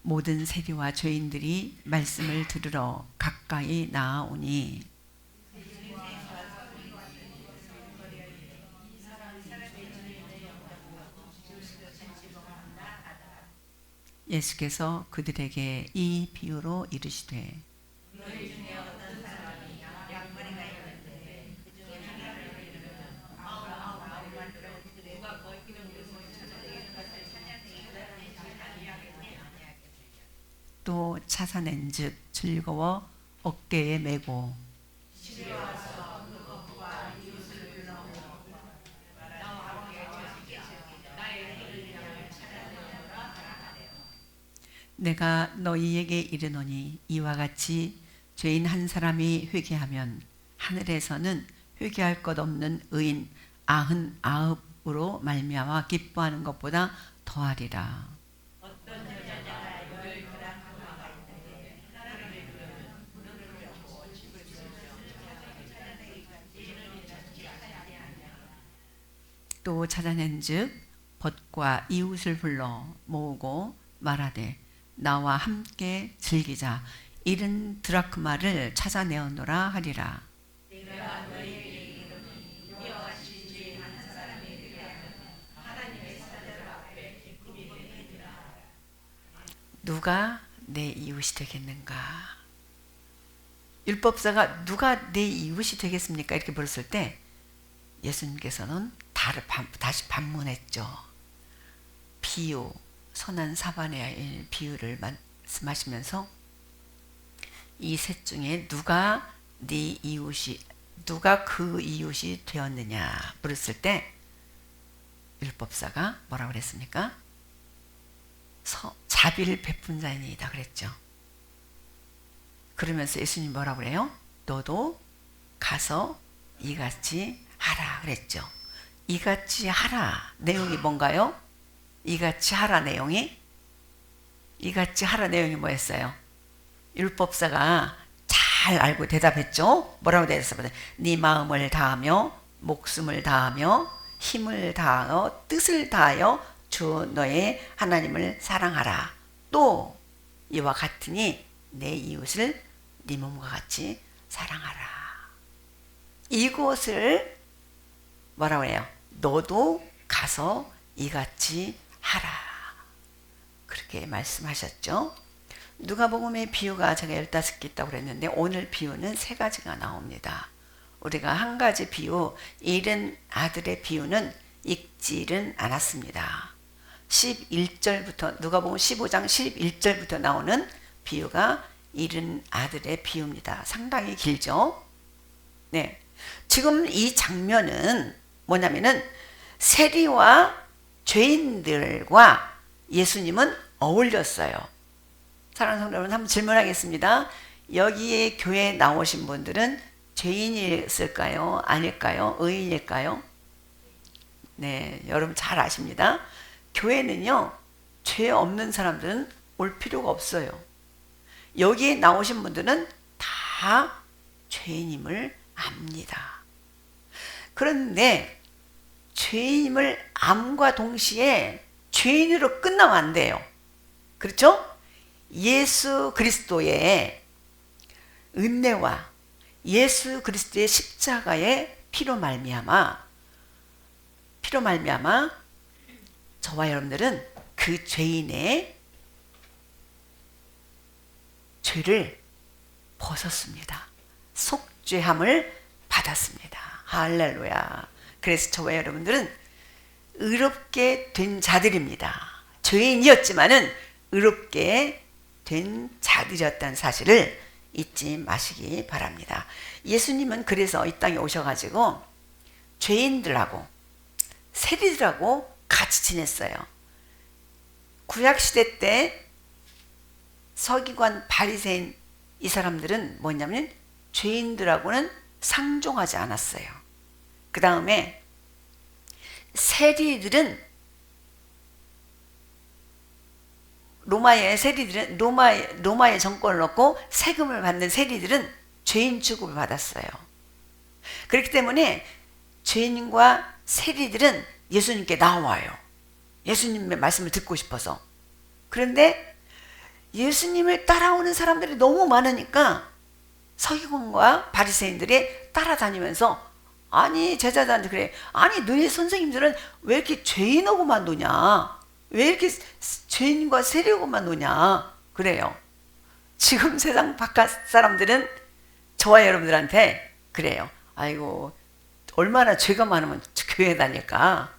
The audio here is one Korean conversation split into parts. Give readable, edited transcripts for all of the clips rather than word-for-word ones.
모든 세리와 죄인들이 말씀을 들으러 가까이 나아오니 예수께서 그들에게 이 비유로 이르시되 또 찾아낸즉 즐거워 어깨에 메고 내가 너희에게 이르노니 이와 같이 죄인 한 사람이 회개하면 하늘에서는 회개할 것 없는 의인 99으로 말미암아 기뻐하는 것보다 더하리라. 또 찾아낸즉 벗과 이웃을 불러 모으고 말하되 나와 함께 즐기자 70 드라크마를 찾아내었노라 하리라. 누가 내 이웃이 되겠는가? 율법사가 누가 내 이웃이 되겠습니까? 이렇게 물었을 때 예수님께서는 다시 반문했죠. 비유, 선한 사바나의 비유를 말씀하시면서 이 셋 중에 누가 그 이웃이 되었느냐 물었을 때 율법사가 뭐라고 그랬습니까? 자비를 베푼 자이니이다 그랬죠. 그러면서 예수님 뭐라고 그래요? 너도 가서 이같이 하라 그랬죠. 이같이 하라 내용이 뭔가요? 이같이 하라 내용이 뭐였어요? 율법사가 잘 알고 대답했죠. 뭐라고 대답했어요? 네 마음을 다하며 목숨을 다하며 힘을 다하여 뜻을 다하여 주 너의 하나님을 사랑하라. 또 이와 같으니 내 이웃을 네 몸과 같이 사랑하라. 이것을 뭐라고 해요? 너도 가서 이같이 하라. 그렇게 말씀하셨죠. 누가복음의 비유가 제가 15개 있다고 그랬는데 오늘 비유는 3가지가 나옵니다. 우리가 한 가지 비유, 잃은 아들의 비유는 읽지는 않았습니다. 11절부터 누가복음 15장 11절부터 나오는 비유가 잃은 아들의 비유입니다. 상당히 길죠. 네, 지금 이 장면은 뭐냐면은 세리와 죄인들과 예수님은 어울렸어요. 사랑하는 성도 여러분, 한번 질문하겠습니다. 여기에 교회에 나오신 분들은 죄인이었을까요? 아닐까요? 의인일까요? 네, 여러분 잘 아십니다. 교회는요, 죄 없는 사람들은 올 필요가 없어요. 여기에 나오신 분들은 다 죄인임을 압니다. 그런데 죄인임을 암과 동시에 죄인으로 끝나면 안 돼요. 그렇죠? 예수 그리스도의 은혜와 예수 그리스도의 십자가의 피로 말미암아 저와 여러분들은 그 죄인의 죄를 벗었습니다. 속죄함을 받았습니다. 할렐루야. 그래서 저와 여러분들은 의롭게 된 자들입니다. 죄인이었지만은 의롭게 된 자들이었다는 사실을 잊지 마시기 바랍니다. 예수님은 그래서 이 땅에 오셔가지고 죄인들하고 세리들하고 같이 지냈어요. 구약시대 때 서기관 바리새인 이 사람들은 뭐냐면 죄인들하고는 상종하지 않았어요. 그 다음에 세리들은 로마의 정권을 얻고 세금을 받는 세리들은 죄인 취급을 받았어요. 그렇기 때문에 죄인과 세리들은 예수님께 나와요. 예수님의 말씀을 듣고 싶어서. 그런데 예수님을 따라오는 사람들이 너무 많으니까 서기관과 바리새인들이 따라다니면서 아니 제자들한테 그래, 아니 너희 선생님들은 왜 이렇게 죄인하고만 노냐, 왜 이렇게 죄인과 세리하고만 노냐 그래요. 지금 세상 바깥 사람들은 저와 여러분들한테 그래요. 아이고 얼마나 죄가 많으면 교회 다닐까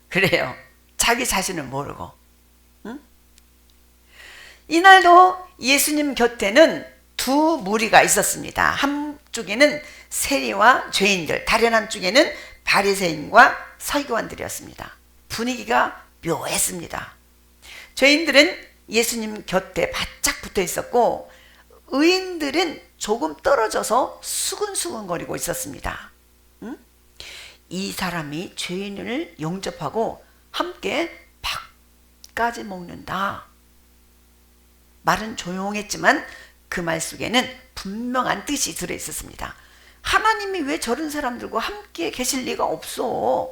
그래요. 자기 자신을 모르고. 응? 이날도 예수님 곁에는 두 무리가 있었습니다. 한쪽에는 세리와 죄인들, 다른 한쪽에는 바리새인과 서기관들이었습니다. 분위기가 묘했습니다. 죄인들은 예수님 곁에 바짝 붙어 있었고 의인들은 조금 떨어져서 수근수근거리고 있었습니다. 응? 이 사람이 죄인을 영접하고 함께 밥까지 먹는다. 말은 조용했지만 그 말 속에는 분명한 뜻이 들어있었습니다. 하나님이 왜 저런 사람들과 함께 계실 리가 없어.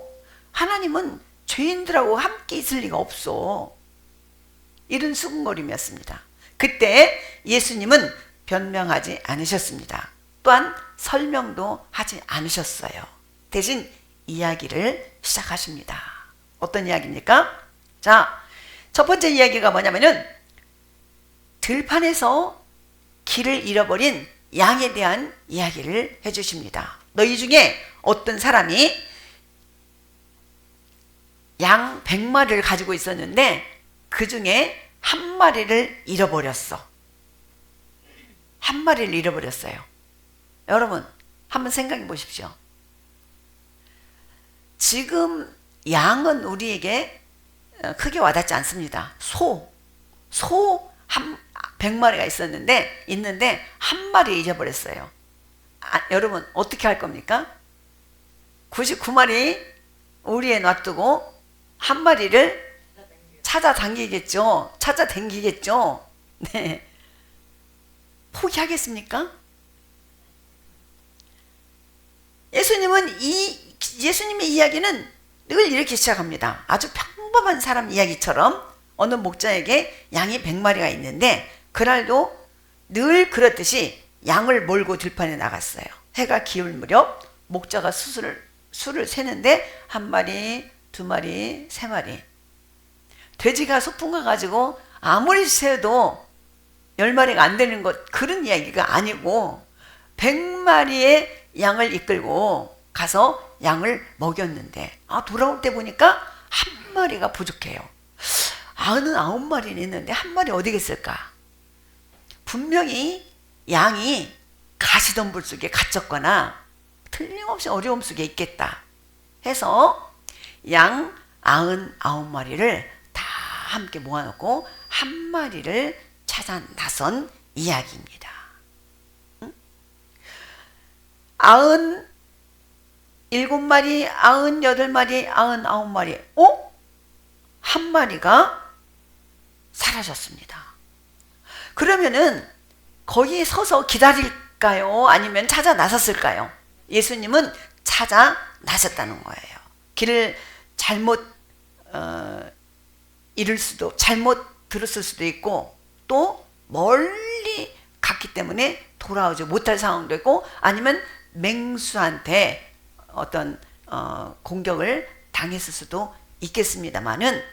하나님은 죄인들하고 함께 있을 리가 없어. 이런 수군거림이었습니다. 그때 예수님은 변명하지 않으셨습니다. 또한 설명도 하지 않으셨어요. 대신 이야기를 시작하십니다. 어떤 이야기입니까? 자, 첫 번째 이야기가 뭐냐면은 들판에서 길을 잃어버린 양에 대한 이야기를 해주십니다. 너희 중에 어떤 사람이 양 100마리를 가지고 있었는데 그 중에 한 마리를 잃어버렸어. 한 마리를 잃어버렸어요. 여러분 한번 생각해 보십시오. 지금 양은 우리에게 크게 와닿지 않습니다. 소 한 100마리가 있는데 한 마리 잊어버렸어요. 여러분 어떻게 할 겁니까? 99마리 우리에 놔두고 한 마리를 찾아다니겠죠. 네. 포기하겠습니까? 예수님의 이야기는 늘 이렇게 시작합니다. 아주 평범한 사람 이야기처럼 어느 목자에게 양이 100마리가 있는데 그날도 늘 그렇듯이 양을 몰고 들판에 나갔어요. 해가 기울 무렵 목자가 수를 세는데 한 마리, 두 마리, 세 마리. 돼지가 소풍 가가지고 아무리 세도 10마리가 안 되는 것, 그런 이야기가 아니고 100마리의 양을 이끌고 가서 양을 먹였는데 돌아올 때 보니까 한 마리가 부족해요. 99마리는 있는데 한 마리 어디 있을까? 분명히 양이 가시덤불 속에 갇혔거나 틀림없이 어려움 속에 있겠다 해서 양 99마리를 다 함께 모아놓고 한 마리를 찾아 나선 이야기입니다. 97마리, 98마리, 99마리, 한 마리가 사라졌습니다. 그러면은 거기 서서 기다릴까요? 아니면 찾아 나섰을까요? 예수님은 찾아 나섰다는 거예요. 길을 잘못 잘못 들었을 수도 있고 또 멀리 갔기 때문에 돌아오지 못할 상황도 있고 아니면 맹수한테 어떤 공격을 당했을 수도 있겠습니다만은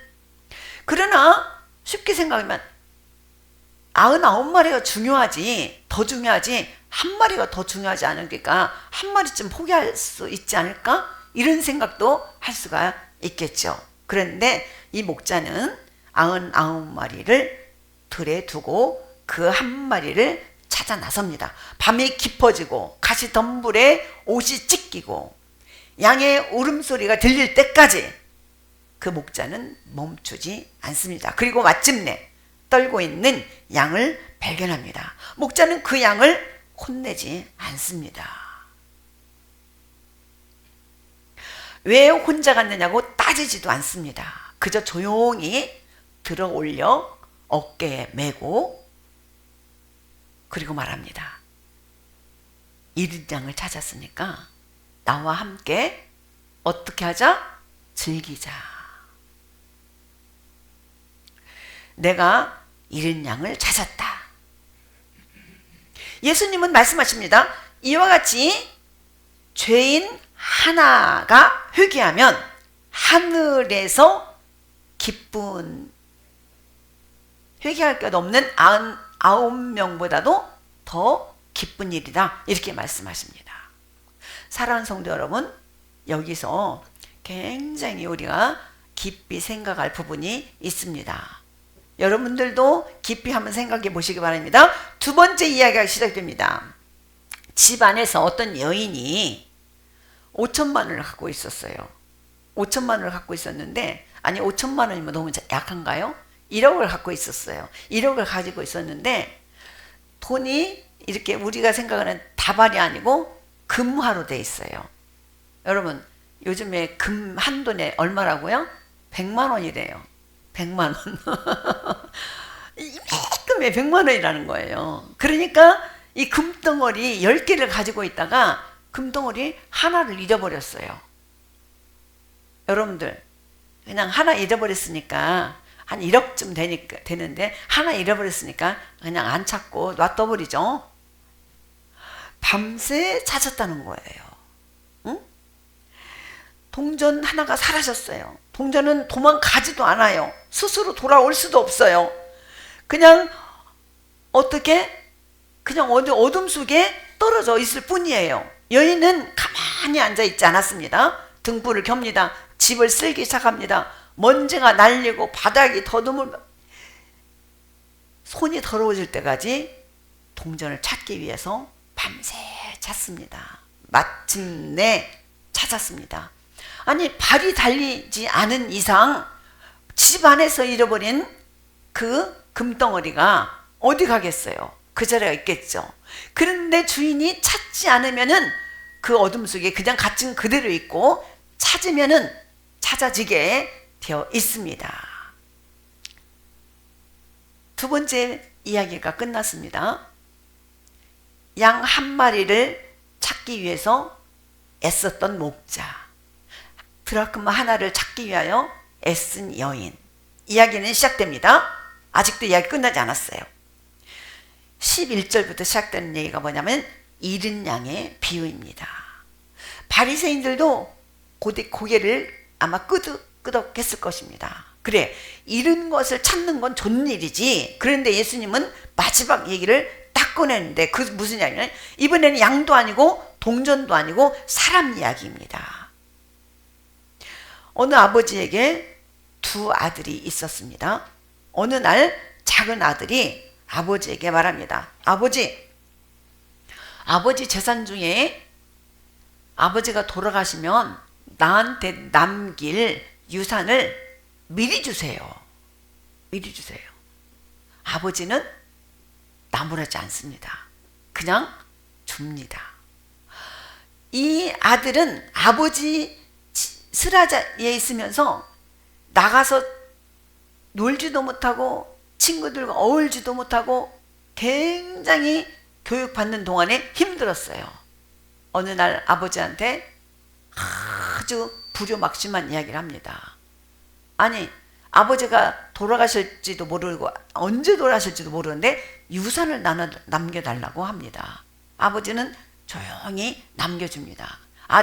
그러나 쉽게 생각하면 99마리가 더 중요하지 한 마리가 더 중요하지 않으니까 한 마리쯤 포기할 수 있지 않을까? 이런 생각도 할 수가 있겠죠. 그런데 이 목자는 99마리를 들에 두고 그 한 마리를 찾아 나섭니다. 밤이 깊어지고 가시덤불에 옷이 찢기고 양의 울음소리가 들릴 때까지 그 목자는 멈추지 않습니다. 그리고 마침내 떨고 있는 양을 발견합니다. 목자는 그 양을 혼내지 않습니다. 왜 혼자 갔느냐고 따지지도 않습니다. 그저 조용히 들어 올려 어깨에 메고 그리고 말합니다. 잃은 양을 찾았으니까 나와 함께 어떻게 하자? 즐기자. 내가 잃은 양을 찾았다. 예수님은 말씀하십니다. 이와 같이 죄인 하나가 회개하면 하늘에서 기쁜, 회개할 것 없는 99명보다도 더 기쁜 일이다, 이렇게 말씀하십니다. 사랑하는 성도 여러분, 여기서 굉장히 우리가 깊이 생각할 부분이 있습니다. 여러분들도 깊이 한번 생각해 보시기 바랍니다. 두 번째 이야기가 시작됩니다. 집 안에서 어떤 여인이 5천만 원을 갖고 있었어요. 5천만 원을 갖고 있었는데, 아니 5천만 원이면 너무 약한가요? 1억을 갖고 있었어요. 1억을 가지고 있었는데 돈이 이렇게 우리가 생각하는 다발이 아니고 금화로 돼 있어요. 여러분, 요즘에 금 한 돈에 얼마라고요? 100만 원이래요. 100만 원. 이만큼에 100만 원이라는 거예요. 그러니까 이 금덩어리 10개를 가지고 있다가 금덩어리 하나를 잃어버렸어요. 여러분들, 그냥 하나 잃어버렸으니까 한 1억쯤 되는데 하나 잃어버렸으니까 그냥 안 찾고 놔둬버리죠. 밤새 찾았다는 거예요. 응? 동전 하나가 사라졌어요. 동전은 도망가지도 않아요. 스스로 돌아올 수도 없어요. 그냥 어떻게 그냥 어둠 속에 떨어져 있을 뿐이에요. 여인은 가만히 앉아 있지 않았습니다. 등불을 켭니다. 집을 쓸기 시작합니다. 먼지가 날리고 바닥이 손이 더러워질 때까지 동전을 찾기 위해서 밤새 찾습니다. 마침내 찾았습니다. 아니, 발이 달리지 않은 이상 집 안에서 잃어버린 그 금덩어리가 어디 가겠어요? 그 자리가 있겠죠. 그런데 주인이 찾지 않으면은 그 어둠 속에 그냥 갇힌 그대로 있고, 찾으면은 찾아지게 되어 있습니다. 두 번째 이야기가 끝났습니다. 양 한 마리를 찾기 위해서 애썼던 목자, 드라크마 하나를 찾기 위하여 애쓴 여인. 이야기는 시작됩니다. 아직도 이야기 끝나지 않았어요. 11절부터 시작되는 얘기가 뭐냐면 잃은 양의 비유입니다. 바리새인들도 고개를 아마 끄덕했을 것입니다. 그래, 잃은 것을 찾는 건 좋은 일이지. 그런데 예수님은 마지막 얘기를 딱 꺼내는데, 그 무슨 이야기냐면 이번에는 양도 아니고 동전도 아니고 사람 이야기입니다. 어느 아버지에게 두 아들이 있었습니다. 어느 날 작은 아들이 아버지에게 말합니다. 아버지 재산 중에 아버지가 돌아가시면 나한테 남길 유산을 미리 주세요. 미리 주세요. 아버지는 나무라지 않습니다. 그냥 줍니다. 이 아들은 아버지 스라자에 있으면서 나가서 놀지도 못하고 친구들과 어울지도 못하고 굉장히 교육받는 동안에 힘들었어요. 어느 날 아버지한테 아주 불효막심한 이야기를 합니다. 아니, 아버지가 돌아가실지도 모르고 언제 돌아가실지도 모르는데 유산을 남겨달라고 합니다. 아버지는 조용히 남겨줍니다.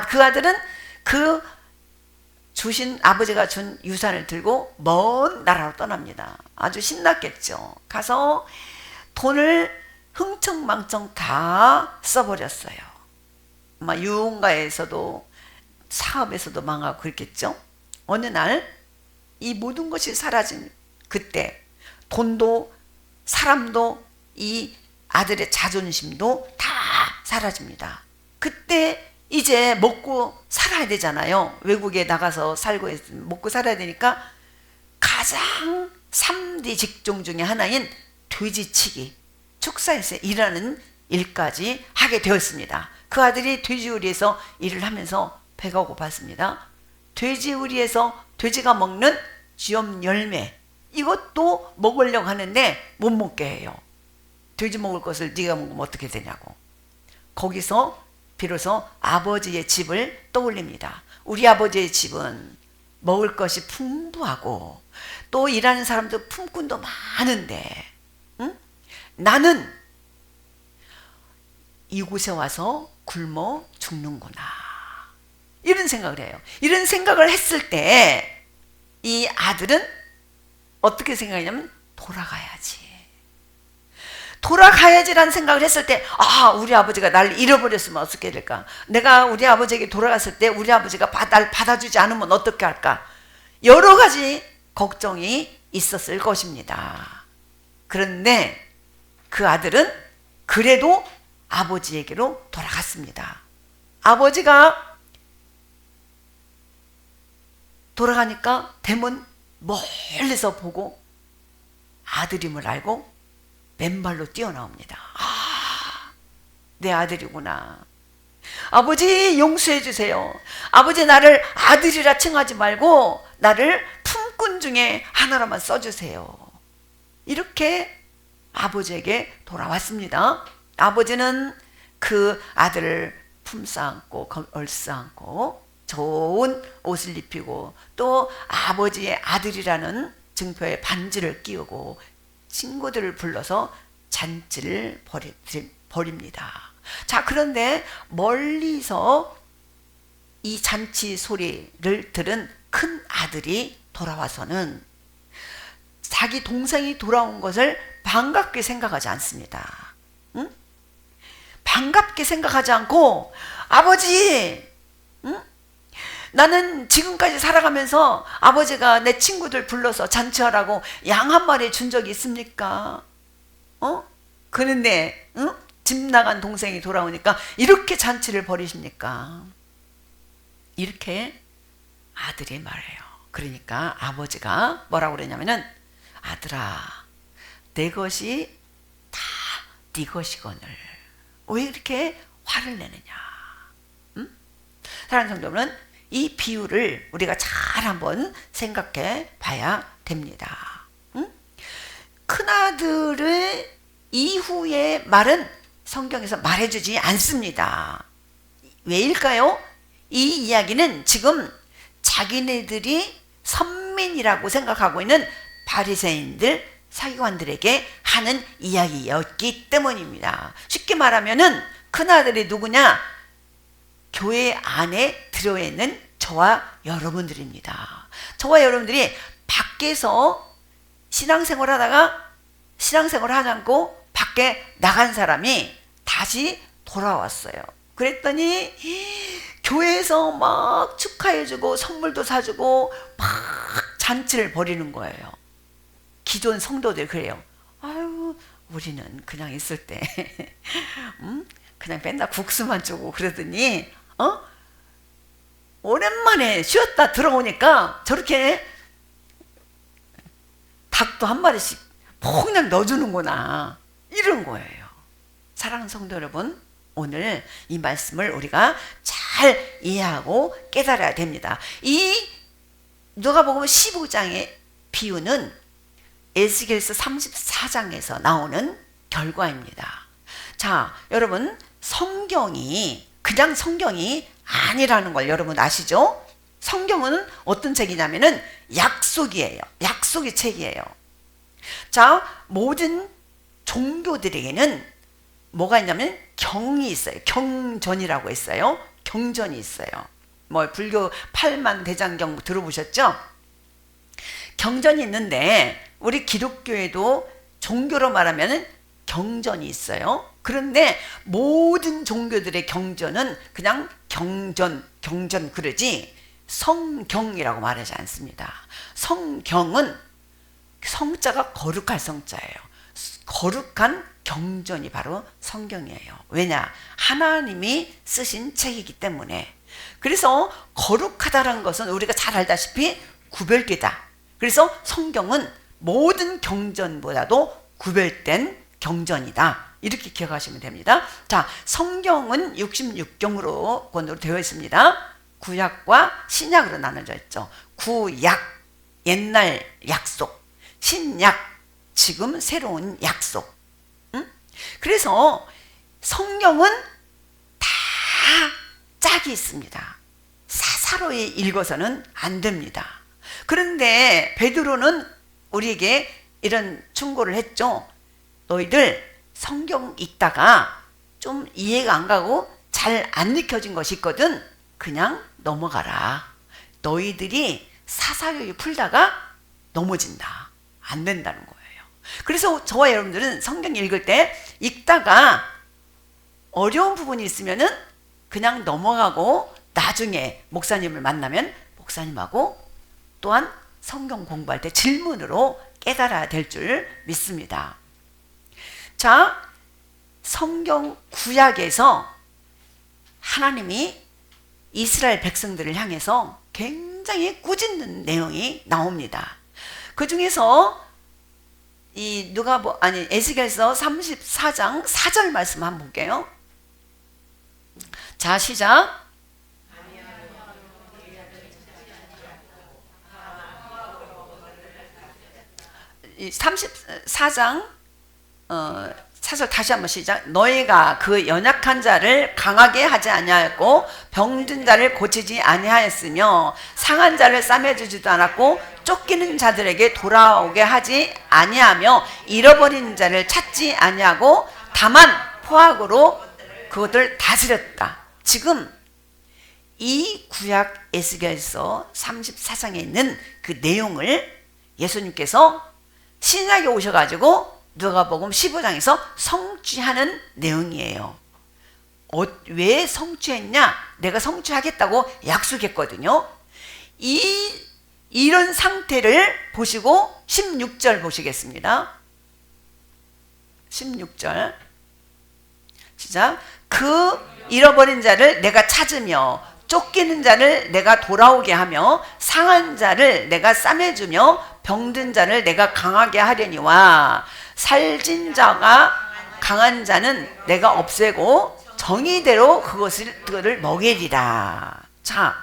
그 아들은 그 아버지가 준 유산을 들고 먼 나라로 떠납니다. 아주 신났겠죠. 가서 돈을 흥청망청 다 써버렸어요. 아마 유흥가에서도 사업에서도 망하고 그랬겠죠. 어느 날 이 모든 것이 사라진 그때 돈도 사람도 이 아들의 자존심도 다 사라집니다. 그때 이제 먹고 살아야 되잖아요. 외국에 나가서 살고 먹고 살아야 되니까 가장 3대 직종 중에 하나인 돼지치기, 축사에서 일하는 일까지 하게 되었습니다. 그 아들이 돼지우리에서 일을 하면서 배가 고팠습니다. 돼지우리에서 돼지가 먹는 쥐엄 열매, 이것도 먹으려고 하는데 못 먹게 해요. 돼지 먹을 것을 네가 먹으면 어떻게 되냐고. 거기서 비로소 아버지의 집을 떠올립니다. 우리 아버지의 집은 먹을 것이 풍부하고 또 일하는 사람도 품꾼도 많은데, 응? 나는 이곳에 와서 굶어 죽는구나. 이런 생각을 해요. 이런 생각을 했을 때 이 아들은 어떻게 생각하냐면 돌아가야지. 돌아가야지라는 생각을 했을 때, 아, 우리 아버지가 날 잃어버렸으면 어떻게 될까? 내가 우리 아버지에게 돌아갔을 때 우리 아버지가 날 받아주지 않으면 어떻게 할까? 여러 가지 걱정이 있었을 것입니다. 그런데 그 아들은 그래도 아버지에게로 돌아갔습니다. 아버지가 돌아가니까 대문 멀리서 보고 아들임을 알고 맨발로 뛰어나옵니다. 아, 내 아들이구나. 아버지 용서해 주세요. 아버지 나를 아들이라 칭하지 말고 나를 품꾼 중에 하나로만 써주세요. 이렇게 아버지에게 돌아왔습니다. 아버지는 그 아들을 품싸안고 얼싸안고 좋은 옷을 입히고 또 아버지의 아들이라는 증표에 반지를 끼우고 친구들을 불러서 잔치를 벌입니다. 자, 그런데 멀리서 이 잔치 소리를 들은 큰 아들이 돌아와서는 자기 동생이 돌아온 것을 반갑게 생각하지 않습니다. 응? 반갑게 생각하지 않고 아버지, 응? 나는 지금까지 살아가면서 아버지가 내 친구들 불러서 잔치하라고 양 한 마리 준 적이 있습니까? 그런데 응? 집 나간 동생이 돌아오니까 이렇게 잔치를 벌이십니까? 이렇게 아들이 말해요. 그러니까 아버지가 뭐라고 그러냐면은 아들아, 내 것이 다 네 것이거늘 왜 이렇게 화를 내느냐? 응? 사랑하는 성도는 이 비유를 우리가 잘 한번 생각해 봐야 됩니다. 응? 큰아들의 이후의 말은 성경에서 말해주지 않습니다. 왜일까요? 이 이야기는 지금 자기네들이 선민이라고 생각하고 있는 바리새인들, 서기관들에게 하는 이야기였기 때문입니다. 쉽게 말하면은 큰아들이 누구냐? 교회 안에 들어있는 저와 여러분들입니다. 저와 여러분들이 밖에서 신앙생활 하다가 신앙생활 하지 않고 밖에 나간 사람이 다시 돌아왔어요. 그랬더니 교회에서 막 축하해주고 선물도 사주고 막 잔치를 벌이는 거예요. 기존 성도들 그래요. 아유, 우리는 그냥 있을 때 그냥 맨날 국수만 주고 그러더니 오랜만에 쉬었다 들어오니까 저렇게 닭도 한 마리씩 폭냥 넣어주는구나, 이런 거예요. 사랑하는 성도 여러분, 오늘 이 말씀을 우리가 잘 이해하고 깨달아야 됩니다. 이 누가복음 15장의 비유는 에스겔서 34장에서 나오는 결과입니다. 자, 여러분, 성경이 그냥 성경이 아니라는 걸 여러분 아시죠? 성경은 어떤 책이냐면은 약속이에요. 약속의 책이에요. 자, 모든 종교들에게는 뭐가 있냐면 경이 있어요. 경전이라고 있어요. 경전이 있어요. 뭐 불교 8만 대장경 들어보셨죠? 경전이 있는데 우리 기독교에도 종교로 말하면 경전이 있어요. 그런데 모든 종교들의 경전은 그냥 경전 그러지 성경이라고 말하지 않습니다. 성경은 성자가 거룩할 성자예요. 거룩한 경전이 바로 성경이에요. 왜냐? 하나님이 쓰신 책이기 때문에. 그래서 거룩하다는 것은 우리가 잘 알다시피 구별되다. 그래서 성경은 모든 경전보다도 구별된 경전이다. 이렇게 기억하시면 됩니다. 자, 성경은 66권으로 되어 있습니다. 구약과 신약으로 나눠져 있죠. 구약, 옛날 약속, 신약, 지금 새로운 약속. 응? 그래서 성경은 다 짝이 있습니다. 사사로이 읽어서는 안 됩니다. 그런데 베드로는 우리에게 이런 충고를 했죠. 너희들 성경 읽다가 좀 이해가 안 가고 잘 안 익혀진 것이 있거든. 그냥 넘어가라. 너희들이 사사로이 풀다가 넘어진다. 안 된다는 거예요. 그래서 저와 여러분들은 성경 읽을 때 읽다가 어려운 부분이 있으면은 그냥 넘어가고 나중에 목사님을 만나면 목사님하고 또한 성경 공부할 때 질문으로 깨달아야 될 줄 믿습니다. 자, 성경 구약에서 하나님이 이스라엘 백성들을 향해서 굉장히 꾸짖는 내용이 나옵니다. 그 중에서 이 에스겔서 34장 4절 말씀 한번 볼게요. 자, 시작. 34장 4절 다시 한번 시작. 너희가 그 연약한 자를 강하게 하지 아니하였고 병든 자를 고치지 아니하였으며 상한 자를 싸매주지도 않았고 쫓기는 자들에게 돌아오게 하지 아니하며 잃어버린 자를 찾지 아니하고 다만 포악으로 그것을 다스렸다. 지금 이 구약 에스겔서 34장에 있는 그 내용을 예수님께서 신약에 오셔가지고 누가복음 15장에서 성취하는 내용이에요. 왜 성취했냐? 내가 성취하겠다고 약속했거든요. 이런 상태를 보시고 16절 보시겠습니다. 16절 시작. 그 잃어버린 자를 내가 찾으며 쫓기는 자를 내가 돌아오게 하며 상한 자를 내가 싸매주며 병든 자를 내가 강하게 하려니와 살찐 자가 강한 자는 내가 없애고 정의대로 그것을 먹이리라. 자,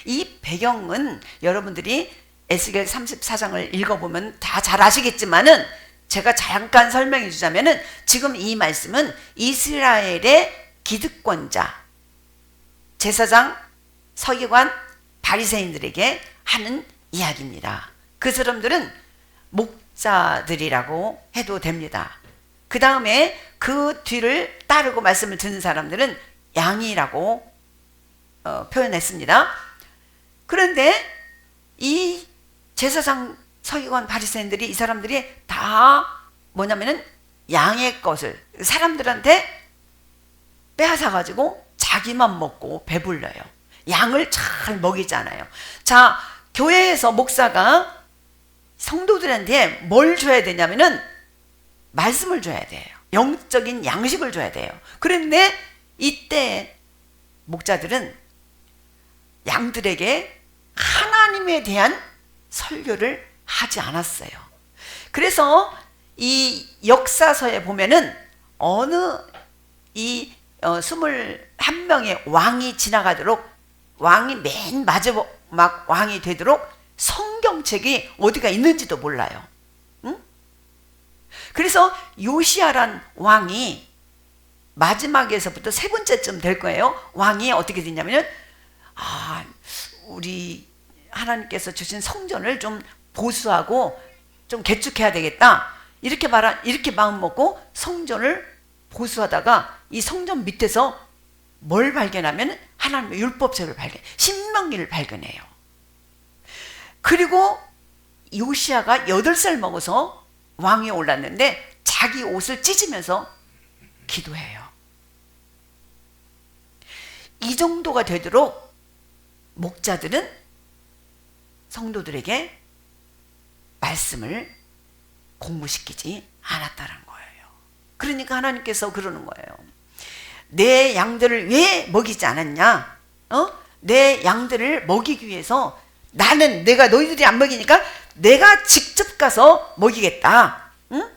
이 배경은 여러분들이 에스겔 34장을 읽어보면 다 잘 아시겠지만은 제가 잠깐 설명해 주자면은 지금 이 말씀은 이스라엘의 기득권자, 제사장, 서기관, 바리새인들에게 하는 이야기입니다. 그 사람들은 목자들이라고 해도 됩니다. 그 다음에 그 뒤를 따르고 말씀을 듣는 사람들은 양이라고 표현했습니다. 그런데 이 제사장, 서기관, 바리새인들이 이 사람들이 다 뭐냐면은 양의 것을 사람들한테 빼앗아 가지고 자기만 먹고 배불러요. 양을 잘 먹이잖아요. 자, 교회에서 목사가 성도들한테 뭘 줘야 되냐면은 말씀을 줘야 돼요. 영적인 양식을 줘야 돼요. 그런데 이때 목자들은 양들에게 하나님에 대한 설교를 하지 않았어요. 그래서 이 역사서에 보면은 어느 이 21명의 왕이 지나가도록 왕이 맨 마지막 왕이 되도록 성경책이 어디가 있는지도 몰라요. 응? 그래서 요시야란 왕이 마지막에서부터 세 번째쯤 될 거예요. 왕이 어떻게 되냐면은 우리 하나님께서 주신 성전을 좀 보수하고 좀 개축해야 되겠다. 이렇게 마음 먹고 성전을 보수하다가 이 성전 밑에서 뭘 발견하면 하나님의 율법책을 신명기를 발견해요. 그리고 요시야가 8살 먹어서 왕위에 올랐는데 자기 옷을 찢으면서 기도해요. 이 정도가 되도록 목자들은 성도들에게 말씀을 공부시키지 않았다는 거예요. 그러니까 하나님께서 그러는 거예요. 내 양들을 왜 먹이지 않았냐? 내 양들을 먹이기 위해서 내가 너희들이 안 먹이니까 내가 직접 가서 먹이겠다. 응?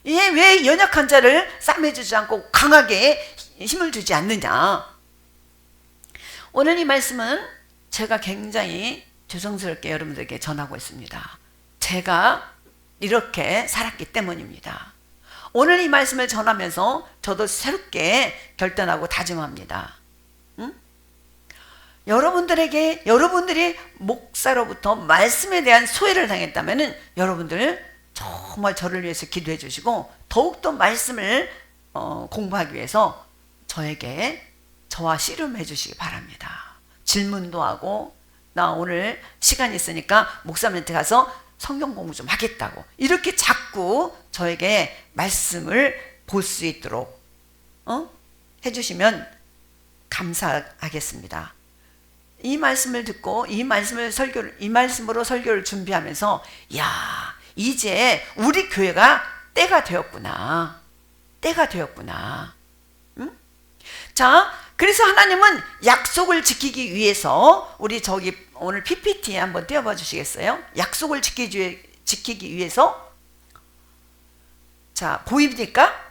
얘 왜 연약한 자를 싸매주지 않고 강하게 힘을 주지 않느냐? 오늘 이 말씀은 제가 굉장히 죄송스럽게 여러분들에게 전하고 있습니다. 제가 이렇게 살았기 때문입니다. 오늘 이 말씀을 전하면서 저도 새롭게 결단하고 다짐합니다. 응? 여러분들이 목사로부터 말씀에 대한 소외를 당했다면 여러분들 정말 저를 위해서 기도해 주시고 더욱더 말씀을 공부하기 위해서 저와 씨름해 주시기 바랍니다. 질문도 하고, 나 오늘 시간 있으니까 목사님한테 가서 성경 공부 좀 하겠다고 이렇게 자꾸 저에게 말씀을 볼 수 있도록 해주시면 감사하겠습니다. 이 말씀을 듣고 이 말씀으로 설교를 준비하면서, 야, 이제 우리 교회가 때가 되었구나. 응? 자, 그래서 하나님은 약속을 지키기 위해서, 우리 오늘 PPT에 한번 띄워봐 주시겠어요? 약속을 지키기 위해서, 자, 보입니까?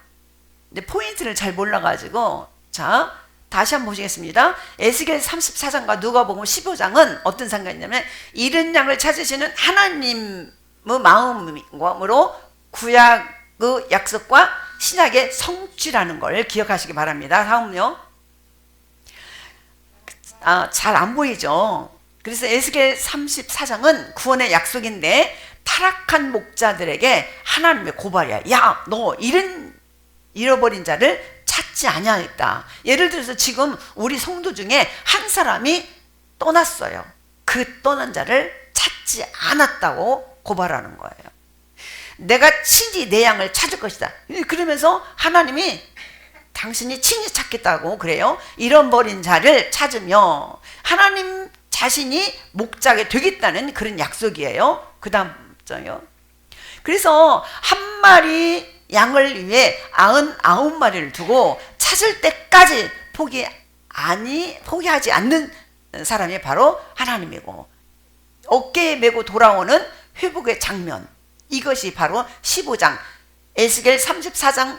근데 포인트를 잘 몰라가지고, 자, 다시 한번 보시겠습니다. 에스겔 34장과 누가복음 15장은 어떤 상관이냐면, 잃은 양을 찾으시는 하나님의 마음으로 구약의 약속과 신약의 성취라는 걸 기억하시기 바랍니다. 다음요. 잘 안 보이죠? 그래서 에스겔 34장은 구원의 약속인데, 타락한 목자들에게 하나님의 고발이야. 야, 너 잃어버린 자를 찾지 아니하였다. 예를 들어서 지금 우리 성도 중에 한 사람이 떠났어요. 그 떠난 자를 찾지 않았다고 고발하는 거예요. 내가 친히 내 양을 찾을 것이다. 그러면서 하나님이 당신이 친히 찾겠다고 그래요. 잃어버린 자를 찾으며 하나님 자신이 목자가 되겠다는 그런 약속이에요. 그 다음 요. 그래서 한 마리 양을 위해 99마리를 두고 찾을 때까지 포기하지 않는 사람이 바로 하나님이고, 어깨에 메고 돌아오는 회복의 장면, 이것이 바로 15장 에스겔 34장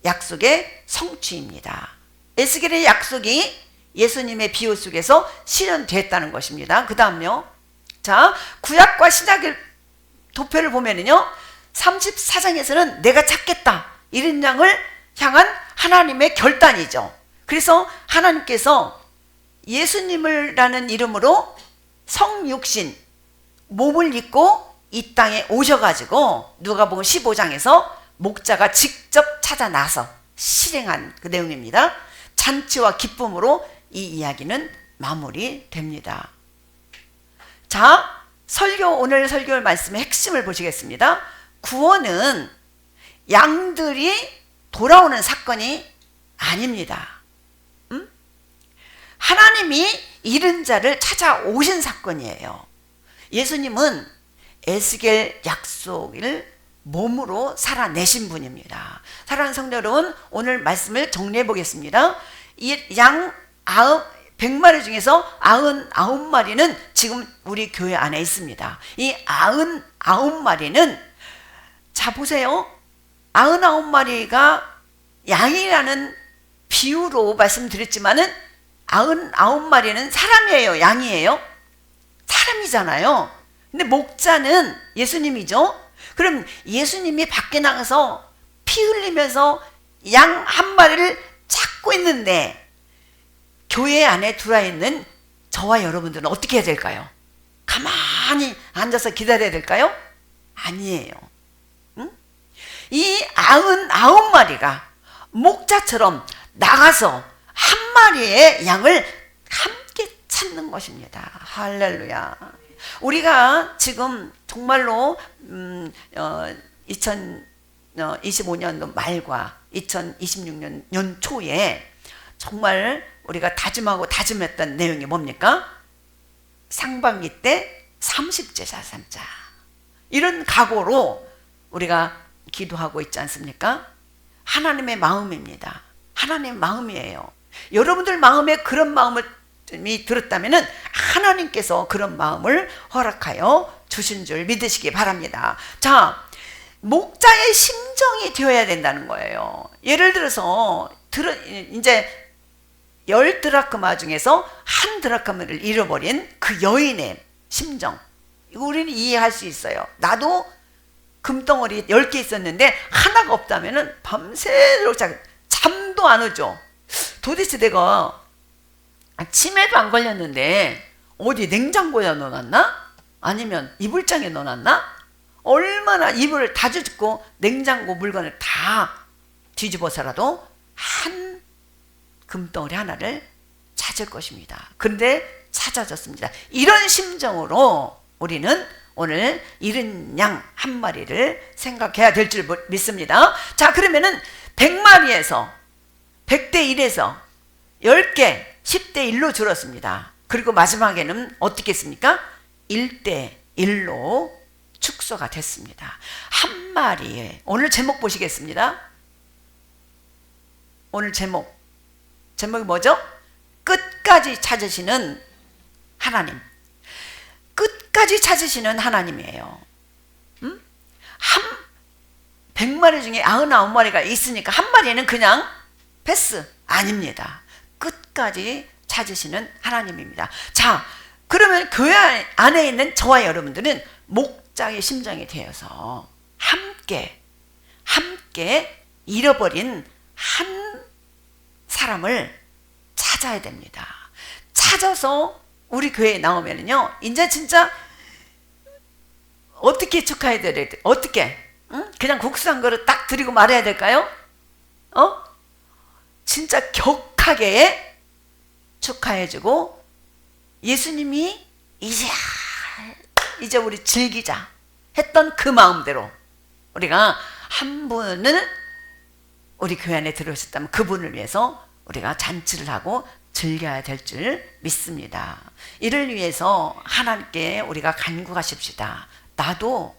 약속의 성취입니다. 에스겔의 약속이 예수님의 비유 속에서 실현됐다는 것입니다. 그 다음요. 자, 구약과 신약의 도표를 보면은요, 34장에서는 내가 찾겠다, 이런 양을 향한 하나님의 결단이죠. 그래서 하나님께서 예수님이라는 이름으로 성육신 몸을 입고 이 땅에 오셔가지고 누가복음 15장에서 목자가 직접 찾아 나서 실행한 그 내용입니다. 잔치와 기쁨으로 이 이야기는 마무리됩니다. 자, 오늘 설교 말씀의 핵심을 보시겠습니다. 구원은 양들이 돌아오는 사건이 아닙니다. 하나님이 잃은 자를 찾아오신 사건이에요. 예수님은 에스겔 약속을 몸으로 살아내신 분입니다. 사랑하는 성도 여러분, 오늘 말씀을 정리해 보겠습니다. 이 양 100마리 중에서 99마리는 지금 우리 교회 안에 있습니다. 이 99마리는, 자 보세요. 99마리가 양이라는 비유로 말씀드렸지만은 99마리는 사람이에요, 양이에요? 사람이잖아요. 근데 목자는 예수님이죠. 그럼 예수님이 밖에 나가서 피 흘리면서 양 한 마리를 찾고 있는데, 교회 안에 들어와 있는 저와 여러분들은 어떻게 해야 될까요? 가만히 앉아서 기다려야 될까요? 아니에요. 응? 이 99마리가 목자처럼 나가서 한 마리의 양을 함께 찾는 것입니다. 할렐루야. 우리가 지금 정말로 2025년도 말과 2026년 연초에 정말 우리가 다짐했던 내용이 뭡니까? 상반기 때 30제자 삼자, 이런 각오로 우리가 기도하고 있지 않습니까? 하나님의 마음입니다. 하나님의 마음이에요. 여러분들 마음에 그런 마음이 들었다면 하나님께서 그런 마음을 허락하여 주신 줄 믿으시기 바랍니다. 자, 목자의 심정이 되어야 된다는 거예요. 예를 들어서 이제 10드라크마 중에서 한 드라크마를 잃어버린 그 여인의 심정, 우리는 이해할 수 있어요. 나도 금덩어리 10개 있었는데 하나가 없다면 밤새도록 잠도 안 오죠. 도대체 내가 치매도 안 걸렸는데 어디 냉장고에 넣어놨나? 아니면 이불장에 넣어놨나? 얼마나 이불을 다 젖고 냉장고 물건을 다 뒤집어서라도 한 금덩어리 하나를 찾을 것입니다. 그런데 찾아졌습니다. 이런 심정으로 우리는 오늘 잃은 양 한 마리를 생각해야 될 줄 믿습니다. 자, 그러면은 100마리에서 100대 1에서 10개, 10대 1로 줄었습니다. 그리고 마지막에는 어떻게 했습니까? 1대 1로 축소가 됐습니다. 한 마리에, 오늘 제목 보시겠습니다. 오늘 제목이 뭐죠? 끝까지 찾으시는 하나님. 끝까지 찾으시는 하나님이에요. 한 100마리 중에 99마리가 있으니까 한 마리는 그냥 패스 아닙니다. 끝까지 찾으시는 하나님입니다. 자, 그러면 교회 안에 있는 저와 여러분들은 목자의 심장이 되어서 함께 잃어버린 한 사람을 찾아야 됩니다. 찾아서 우리 교회에 나오면은요, 이제 진짜 어떻게 축하해야 돼? 어떻게? 응? 그냥 국수 한 그릇 딱 드리고 말해야 될까요? 진짜 격하게 축하해주고, 예수님이 이제 우리 즐기자 했던 그 마음대로 우리가 한 분을 우리 교회 안에 들어오셨다면 그분을 위해서 우리가 잔치를 하고 즐겨야 될 줄 믿습니다. 이를 위해서 하나님께 우리가 간구하십시다. 나도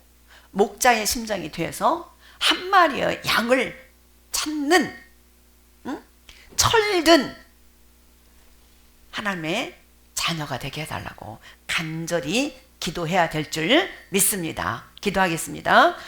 목자의 심장이 되어서 한 마리의 양을 찾는 철든 하나님의 자녀가 되게 해달라고 간절히 기도해야 될 줄 믿습니다. 기도하겠습니다.